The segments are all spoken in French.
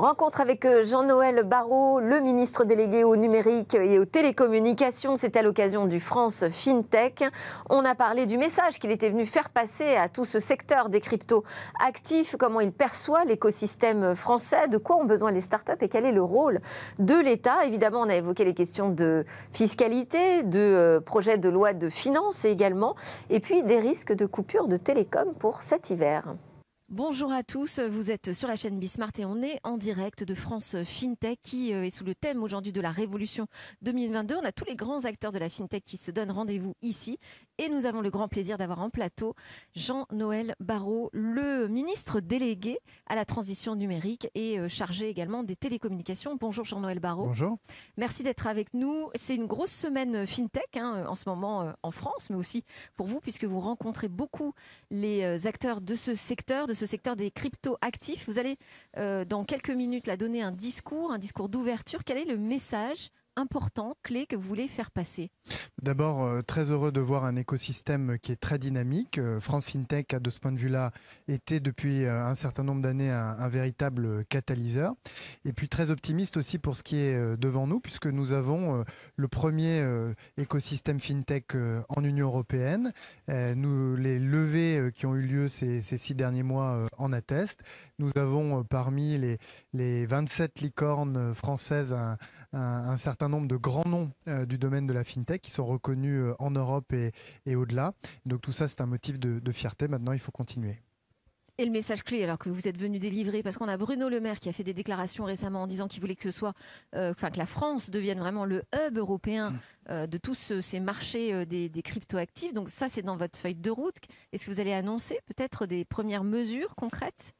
Rencontre avec Jean-Noël Barrot, le ministre délégué au numérique et aux télécommunications. C'était à l'occasion du France FinTech. On a parlé du message qu'il était venu faire passer à tout ce secteur des crypto-actifs, comment il perçoit l'écosystème français, de quoi ont besoin les startups et quel est le rôle de l'État. Évidemment, on a évoqué les questions de fiscalité, de projet de loi de finances également, et puis des risques de coupure de télécom pour cet hiver. Bonjour à tous, vous êtes sur la chaîne Bismart et on est en direct de France FinTech qui est sous le thème aujourd'hui de la révolution 2022. On a tous les grands acteurs de la FinTech qui se donnent rendez-vous ici et nous avons le grand plaisir d'avoir en plateau Jean-Noël Barrot, le ministre délégué à la transition numérique et chargé également des télécommunications. Bonjour Jean-Noël Barrot. Bonjour. Merci d'être avec nous. C'est une grosse semaine FinTech en ce moment en France, mais aussi pour vous puisque vous rencontrez beaucoup les acteurs de ce secteur des crypto-actifs. Vous allez, dans quelques minutes, donner un discours d'ouverture. Quel est le message important, clé que vous voulez faire passer? D'abord, très heureux de voir un écosystème qui est très dynamique. France FinTech a de ce point de vue-là été depuis un certain nombre d'années un véritable catalyseur. Et puis très optimiste aussi pour ce qui est devant nous, puisque nous avons le premier écosystème FinTech en Union européenne. Les levées qui ont eu lieu ces 6 derniers mois en attestent. Nous avons parmi les 27 licornes françaises un certain nombre de grands noms du domaine de la FinTech qui sont reconnus en Europe et au-delà. Donc tout ça, c'est un motif de fierté. Maintenant, il faut continuer. Et le message clé, alors que vous êtes venu délivrer, parce qu'on a Bruno Le Maire qui a fait des déclarations récemment en disant qu'il voulait que ce soit, que la France devienne vraiment le hub européen de tous ces marchés des crypto-actifs. Donc ça, c'est dans votre feuille de route. Est-ce que vous allez annoncer peut-être des premières mesures concrètes ?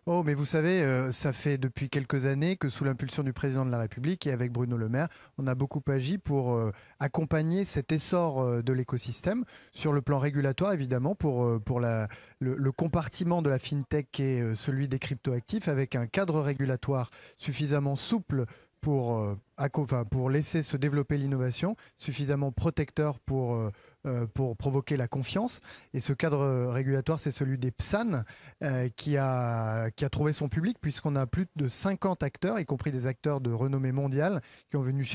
Oh, mais vous savez, ça fait depuis quelques années que sous l'impulsion du président de la République et avec Bruno Le Maire, on a beaucoup agi pour accompagner cet essor de l'écosystème sur le plan régulatoire, évidemment, pour le compartiment de la FinTech qui est celui des cryptoactifs, avec un cadre régulatoire suffisamment souple pour laisser se développer l'innovation, suffisamment protecteur pour provoquer la confiance. Et ce cadre régulatoire, c'est celui des PSAN qui a trouvé son public, puisqu'on a plus de 50 acteurs, y compris des acteurs de renommée mondiale, qui sont venus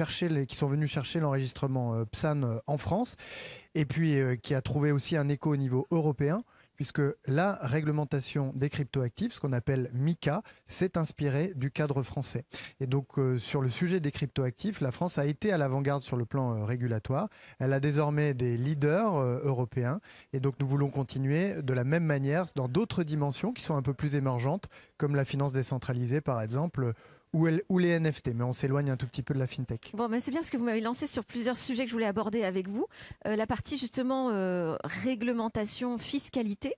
chercher l'enregistrement PSAN en France, et puis qui a trouvé aussi un écho au niveau européen, puisque la réglementation des cryptoactifs, ce qu'on appelle MiCA, s'est inspirée du cadre français. Et donc, sur le sujet des cryptoactifs, la France a été à l'avant-garde sur le plan régulatoire. Elle a désormais des leaders européens. Et donc, nous voulons continuer de la même manière dans d'autres dimensions qui sont un peu plus émergentes, comme la finance décentralisée, par exemple, ou les NFT, mais on s'éloigne un tout petit peu de la FinTech. Bon, c'est bien parce que vous m'avez lancé sur plusieurs sujets que je voulais aborder avec vous. La partie justement réglementation, fiscalité.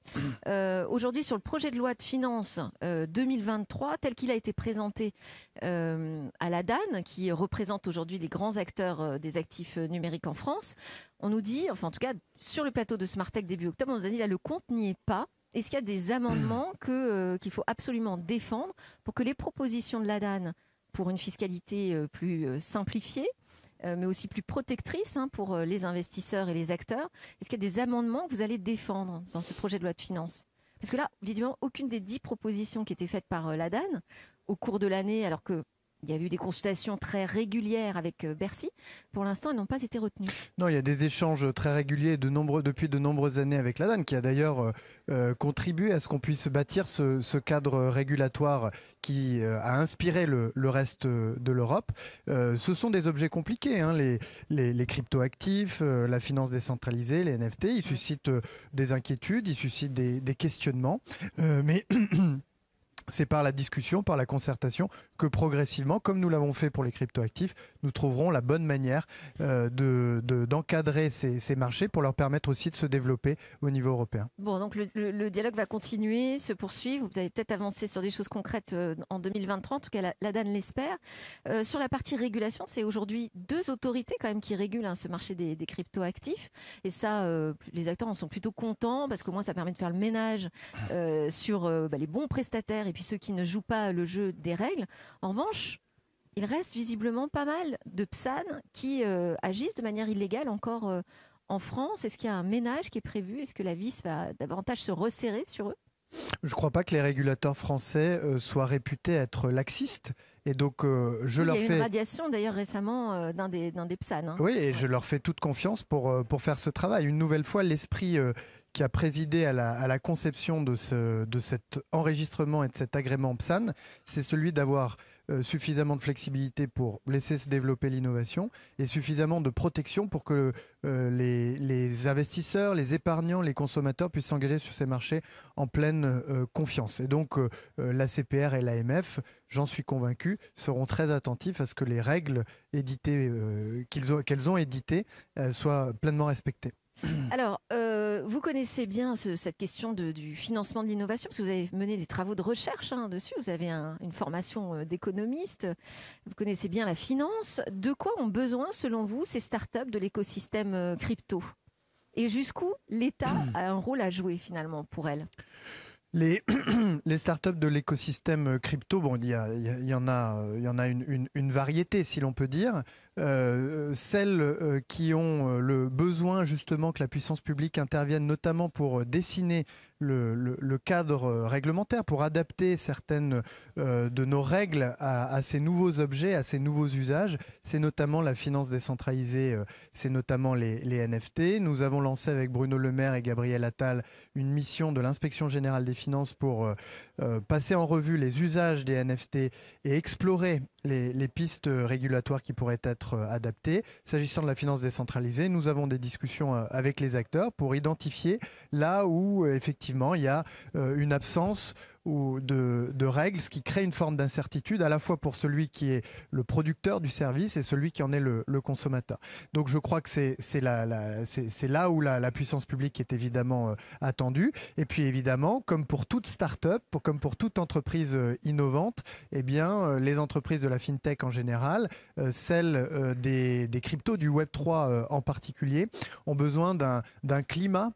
Aujourd'hui, sur le projet de loi de finances 2023, tel qu'il a été présenté à l'ADAN, qui représente aujourd'hui les grands acteurs des actifs numériques en France, on nous dit, enfin en tout cas sur le plateau de Smartech début octobre, on nous a dit là le compte n'y est pas. Est-ce qu'il y a des amendements qu'il faut absolument défendre pour que les propositions de l'ADAN pour une fiscalité plus simplifiée, mais aussi plus protectrice pour les investisseurs et les acteurs, est-ce qu'il y a des amendements que vous allez défendre dans ce projet de loi de finances? Parce que là, visiblement, aucune des 10 propositions qui étaient faites par l'ADAN au cours de l'année, alors que il y a eu des consultations très régulières avec Bercy. Pour l'instant, elles n'ont pas été retenues. Non, il y a des échanges très réguliers depuis de nombreuses années avec l'ADAN, qui a d'ailleurs contribué à ce qu'on puisse bâtir ce cadre régulatoire qui a inspiré le reste de l'Europe. Ce sont des objets compliqués, les cryptoactifs, la finance décentralisée, les NFT. Ils suscitent des inquiétudes, ils suscitent des questionnements. Mais c'est par la discussion, par la concertation, que progressivement, comme nous l'avons fait pour les cryptoactifs, nous trouverons la bonne manière d'encadrer ces marchés pour leur permettre aussi de se développer au niveau européen. Bon, donc le dialogue va continuer, se poursuivre. Vous allez peut-être avancer sur des choses concrètes en 2023, en tout cas l'ADAN l'espère. Sur la partie régulation, c'est aujourd'hui 2 autorités quand même qui régulent ce marché des cryptoactifs. Et ça, les acteurs en sont plutôt contents parce qu'au moins ça permet de faire le ménage sur les bons prestataires et puis ceux qui ne jouent pas le jeu des règles. En revanche, il reste visiblement pas mal de PSAN qui agissent de manière illégale encore en France. Est-ce qu'il y a un ménage qui est prévu? Est-ce que la vis va davantage se resserrer sur eux? Je ne crois pas que les régulateurs français soient réputés être laxistes. Et donc, je leur Il y a eu fais... une radiation d'ailleurs récemment d'un des PSAN. Hein. Oui, et je leur fais toute confiance pour faire ce travail. Une nouvelle fois, l'esprit qui a présidé à la conception de cet enregistrement et de cet agrément PSAN, c'est celui d'avoir suffisamment de flexibilité pour laisser se développer l'innovation et suffisamment de protection pour que les investisseurs, les épargnants, les consommateurs puissent s'engager sur ces marchés en pleine confiance. Et donc l'ACPR et l'AMF, j'en suis convaincu, seront très attentifs à ce que les règles éditées, qu'elles ont éditées soient pleinement respectées. Alors, vous connaissez bien cette question du financement de l'innovation, parce que vous avez mené des travaux de recherche dessus, vous avez une formation d'économiste, vous connaissez bien la finance. De quoi ont besoin, selon vous, ces startups de l'écosystème crypto? Et jusqu'où l'État a un rôle à jouer, finalement, pour elles? Les startups de l'écosystème crypto, bon, il y en a une variété, si l'on peut dire. Celles qui ont le besoin justement que la puissance publique intervienne, notamment pour dessiner le cadre réglementaire, pour adapter certaines de nos règles à ces nouveaux objets, à ces nouveaux usages. C'est notamment la finance décentralisée, c'est notamment les NFT. Nous avons lancé avec Bruno Le Maire et Gabriel Attal une mission de l'Inspection générale des finances pour passer en revue les usages des NFT et explorer les pistes régulatoires qui pourraient être adaptées. S'agissant de la finance décentralisée, nous avons des discussions avec les acteurs pour identifier là où effectivement il y a une absence ou de règles, ce qui crée une forme d'incertitude à la fois pour celui qui est le producteur du service et celui qui en est le consommateur. Donc je crois que c'est là où la puissance publique est évidemment attendue. Et puis évidemment, comme pour toute start-up, comme pour toute entreprise innovante, eh bien, les entreprises de la fintech en général, celles des cryptos, du Web3 en particulier, ont besoin d'un climat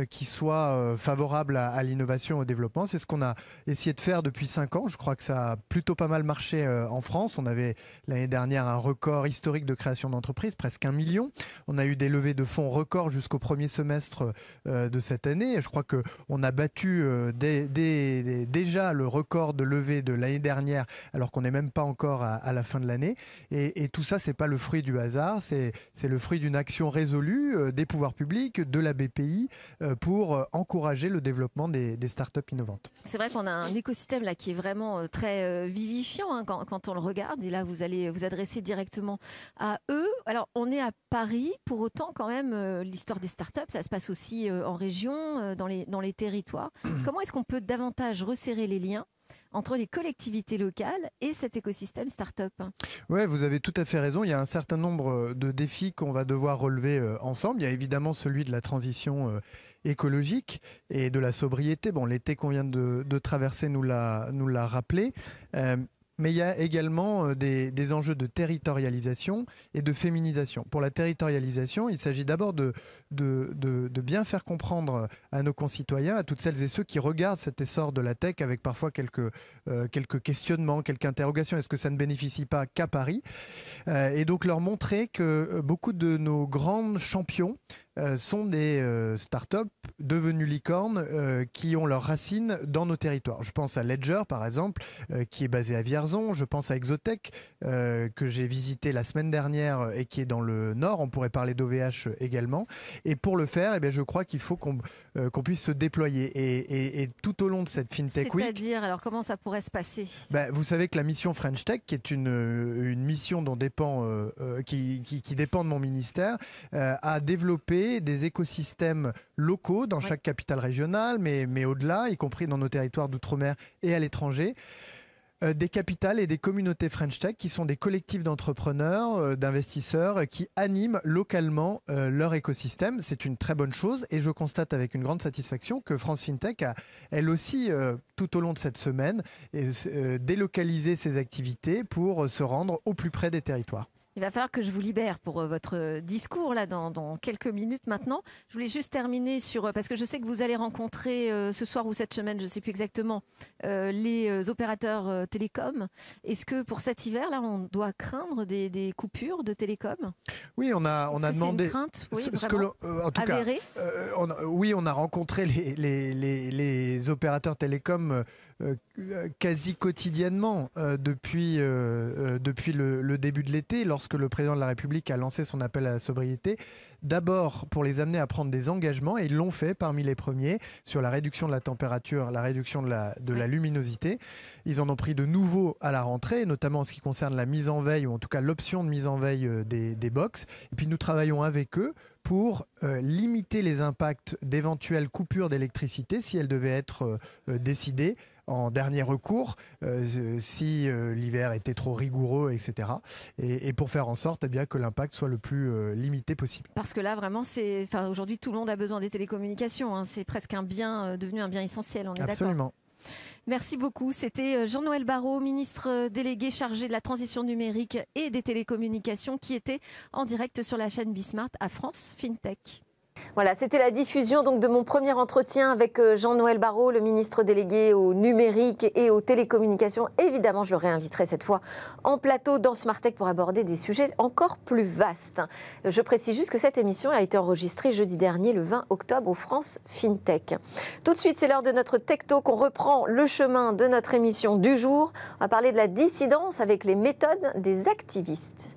qui soit favorable à l'innovation et au développement. C'est ce qu'on a essayé de faire depuis 5 ans. Je crois que ça a plutôt pas mal marché en France. On avait l'année dernière un record historique de création d'entreprises, presque 1 million. On a eu des levées de fonds records jusqu'au premier semestre de cette année. Et je crois qu'on a battu déjà le record de levée de l'année dernière, alors qu'on n'est même pas encore à la fin de l'année. Et tout ça, c'est pas le fruit du hasard, c'est le fruit d'une action résolue des pouvoirs publics, de la BPI, pour encourager le développement des startups innovantes. C'est vrai qu'on a un écosystème là qui est vraiment très vivifiant quand on le regarde. Et là, vous allez vous adresser directement à eux. Alors, on est à Paris. Pour autant, quand même, l'histoire des startups, ça se passe aussi en région, dans les territoires. Comment est-ce qu'on peut davantage resserrer les liens entre les collectivités locales et cet écosystème start-up? Oui, vous avez tout à fait raison. Il y a un certain nombre de défis qu'on va devoir relever ensemble. Il y a évidemment celui de la transition écologique et de la sobriété. Bon, l'été qu'on vient de traverser nous l'a rappelé. Mais il y a également des enjeux de territorialisation et de féminisation. Pour la territorialisation, il s'agit d'abord de bien faire comprendre à nos concitoyens, à toutes celles et ceux qui regardent cet essor de la tech avec parfois quelques questionnements, quelques interrogations. Est-ce que ça ne bénéficie pas qu'à Paris? Et donc leur montrer que beaucoup de nos grands champions sont des startups devenues licornes qui ont leurs racines dans nos territoires. Je pense à Ledger, par exemple, qui est basé à Vierzon. Je pense à Exotech, que j'ai visité la semaine dernière et qui est dans le Nord. On pourrait parler d'OVH également. Et pour le faire, eh bien, je crois qu'il faut qu'on puisse se déployer. Et tout au long de cette FinTech Week... C'est-à-dire, alors comment ça pourrait se passer? Vous savez que la mission French Tech, qui est une mission dont qui dépend de mon ministère, a développé des écosystèmes locaux dans chaque capitale régionale, mais au-delà, y compris dans nos territoires d'outre-mer et à l'étranger. Des capitales et des communautés French Tech qui sont des collectifs d'entrepreneurs, d'investisseurs qui animent localement leur écosystème. C'est une très bonne chose et je constate avec une grande satisfaction que France FinTech a, elle aussi, tout au long de cette semaine, délocalisé ses activités pour se rendre au plus près des territoires. Il va falloir que je vous libère pour votre discours là dans quelques minutes maintenant. Je voulais juste terminer sur, parce que je sais que vous allez rencontrer ce soir ou cette semaine, je ne sais plus exactement, les opérateurs télécoms. Est-ce que pour cet hiver là, on doit craindre des coupures de télécom? Oui, on a demandé. C'est une crainte, oui, En tout avérée. oui, on a rencontré les opérateurs télécoms quasi quotidiennement depuis le début de l'été, lorsque le président de la République a lancé son appel à la sobriété. D'abord pour les amener à prendre des engagements, et ils l'ont fait parmi les premiers, sur la réduction de la température, la réduction de la luminosité. Ils en ont pris de nouveaux à la rentrée, notamment en ce qui concerne la mise en veille, ou en tout cas l'option de mise en veille des box. Et puis nous travaillons avec eux pour limiter les impacts d'éventuelles coupures d'électricité si elles devaient être décidées en dernier recours, si l'hiver était trop rigoureux, etc. Et pour faire en sorte bien, que l'impact soit le plus limité possible. Parce que là, vraiment, aujourd'hui, tout le monde a besoin des télécommunications. Hein. C'est presque devenu un bien essentiel, on est d'accord? Absolument. Merci beaucoup. C'était Jean-Noël Barrot, ministre délégué chargé de la transition numérique et des télécommunications, qui était en direct sur la chaîne Bismart à France FinTech. Voilà, c'était la diffusion donc de mon premier entretien avec Jean-Noël Barrot, le ministre délégué au numérique et aux télécommunications. Évidemment, je le réinviterai cette fois en plateau dans Smart Tech pour aborder des sujets encore plus vastes. Je précise juste que cette émission a été enregistrée jeudi dernier, le 20 octobre, au France FinTech. Tout de suite, c'est l'heure de notre Tech Talk. On reprend le chemin de notre émission du jour. On va parler de la dissidence avec les méthodes des activistes.